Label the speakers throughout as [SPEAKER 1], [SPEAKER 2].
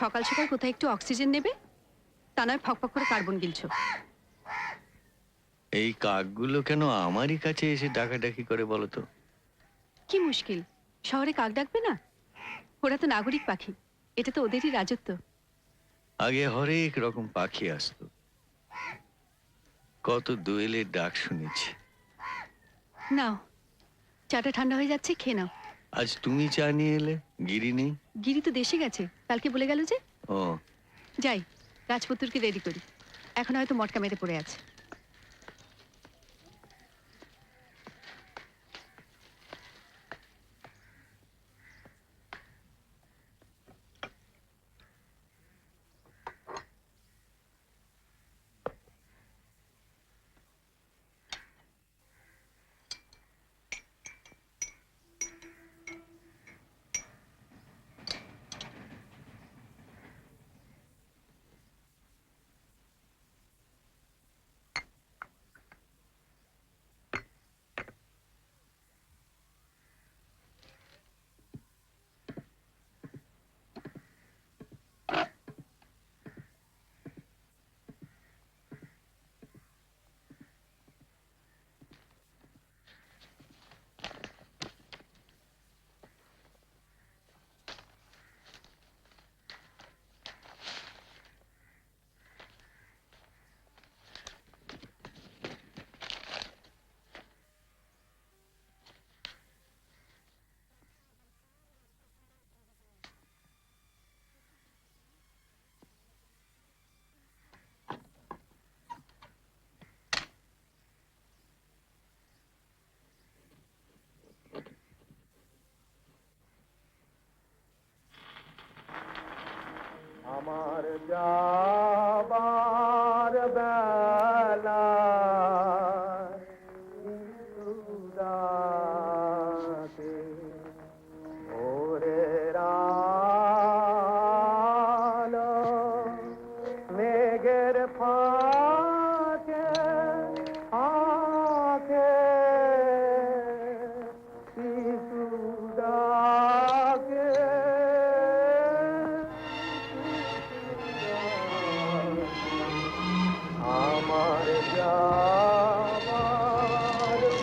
[SPEAKER 1] সকাল সকাল কোথায় একটু অক্সিজেন নেবে, তা নয় ফকফক করে কার্বন গিলছো।
[SPEAKER 2] এই কাকগুলো কেন আমারই কাছে এসে ডাকাডাকি করে বলো তো?
[SPEAKER 1] কি মুশকিল, শহরে কাক ডাকবে না? ওরা তো নাগরিক পাখি, এটা তো ওদেরই রাজত্ব।
[SPEAKER 2] আগে হরেক রকম পাখি আসতো, কত দোয়েলের ডাক শুনেছি।
[SPEAKER 1] নাও, চাটা ঠান্ডা হয়ে যাচ্ছে, খেয়ে নাও।
[SPEAKER 2] আজ তুমি চা নিয়ে এলে, গিরি নেই?
[SPEAKER 1] গিরি তো দেশে গেছে, কালকে বলে গেল যে।
[SPEAKER 2] ও,
[SPEAKER 1] যাই, রাজপুত্রকে রেডি করি, এখন হয়তো মটকা মেরে পড়ে আছে।
[SPEAKER 3] আমার যাবার বেলা ইসুদাতে ভোরের আলো মেঘের ফাঁকে আঁকে ইসুদাকে আমার যাবার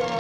[SPEAKER 3] বেলা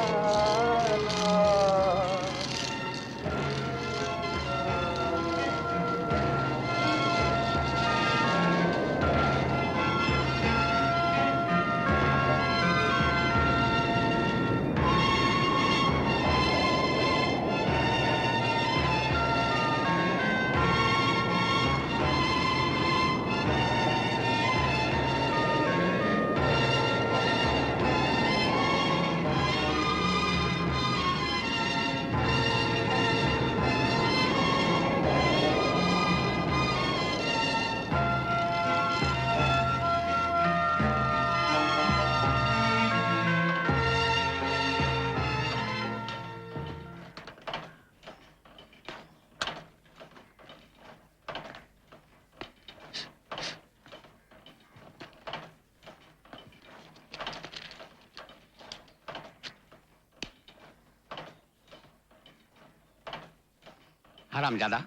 [SPEAKER 4] হারাম জাদা,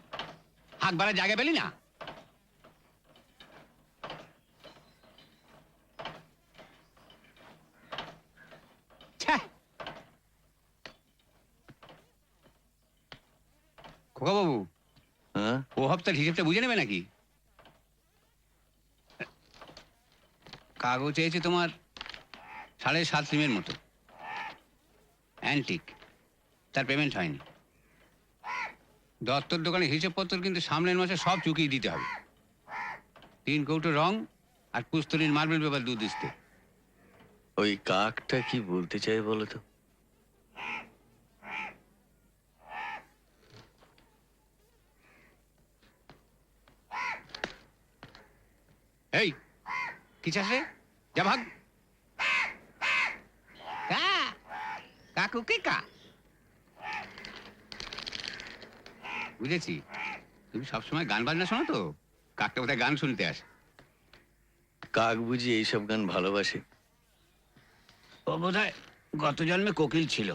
[SPEAKER 4] হাক বাড়ার জায়গা পেলি না? খোকা বাবু,
[SPEAKER 2] হ্যাঁ?
[SPEAKER 4] ও হপ্তার হিসেবটা বুঝে নেবে নাকি? কাগজ চেয়েছে তোমার 7.5 সিমের মতো, অ্যান্টিক, তার পেমেন্ট হয়নি। দত্তর দোকানে হিসেবপত্র কিন্তু সামনের মাসে সব চুকিয়ে দিতে হবে। 3 কৌটো রং আর পুস্তরির মার্বেল পেপার 2 দিস্তে।
[SPEAKER 2] ওই কাকটা কি বলতে চাই বলো তো?
[SPEAKER 4] এই কি চাস রে? যা ভাগ। কাকু কে কা? বুঝেছি, তুমি সবসময় গান বাজনা শোনো তো, কাকটা কোথায় গান শুনতে আসে।
[SPEAKER 2] কাক বুঝি এইসব গান ভালোবাসে?
[SPEAKER 4] ও বোধহয় গত জন্মে কোকিল ছিল।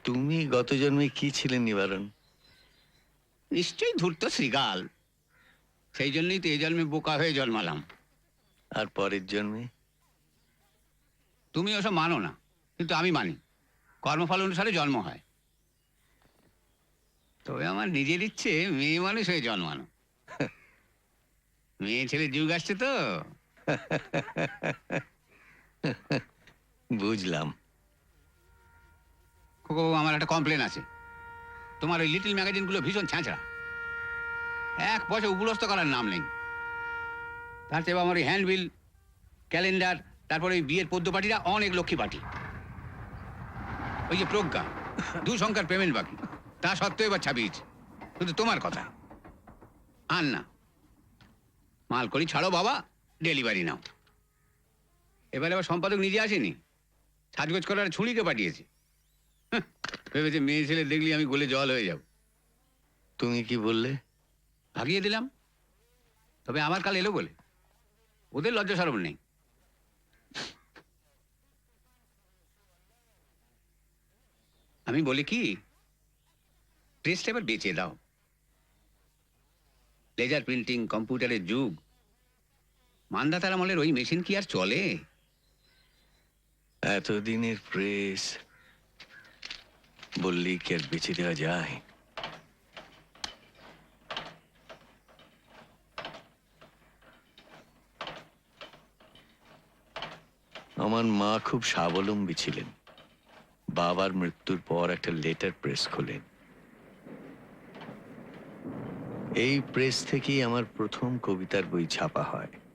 [SPEAKER 2] তুমি গত জন্মে কি ছিলে নিবারণ?
[SPEAKER 4] নিশ্চয়ই ধূর্ত শ্রীগাল। সেই জন্যই তো এই জন্মে বোকা হয়ে জন্মালাম।
[SPEAKER 2] আর পরের জন্মে?
[SPEAKER 4] তুমি ওসব মানো না, কিন্তু আমি মানি। কর্মফল অনুসারে জন্ম হয়। তবে আমার নিজের ইচ্ছে মেয়ে মানুষ হয়ে জন্মানো। মেয়ে ছেলের যুগ আসছে তো।
[SPEAKER 2] বুঝলাম।
[SPEAKER 4] খোকো, আমার একটা কমপ্লেন আছে। তোমার ওই লিটল ম্যাগাজিনগুলো ভীষণ ছ্যাঁচড়া। এক পয়সা উপলস্ত করার নাম নেই। তার চেয়ে আমার ওই হ্যান্ডবিল, ক্যালেন্ডার, তারপরে ওই বিয়ের পদ্য পার্টিরা অনেক লক্ষ্মী পার্টি। ওই যে প্রজ্ঞা, 2 সংখ্যার পেমেন্ট বাকি, তা সত্ত্বেও এবার ছাপিয়েছে। শুধু তোমার কথা। আর না, মাল করি ছাড়ো বাবা, ডেলিভারি নাও। এবারে আবার সম্পাদক নিজে আসেনি, সাজগোজ করার ছুরিকে পাঠিয়েছে। হাহ, ভেবেছে মেয়ে ছেলে দেখলি আমি গলে জল হয়ে যাব।
[SPEAKER 2] তুমি কি বললে?
[SPEAKER 4] ভাগিয়ে দিলাম। তবে আমার কাল এলো বলে ওদের লজ্জা শরম নেই। আমি বলি কি, প্রেসটা এবার বেঁচে দাও। লেজার প্রিন্টিং, কম্পিউটারের যুগ। মান্দাতার আমলের ওই মেশিন কি আর চলে?
[SPEAKER 2] এতদিনের প্রেস বললি কি আর বেঁচে দেওয়া যায়? আমার মা খুব স্বাবলম্বী ছিলেন। বাবার মৃত্যুর পর একটা লেটার প্রেস খোলেন। এই প্রেস থেকেই আমার প্রথম কবিতার বই ছাপা হয়।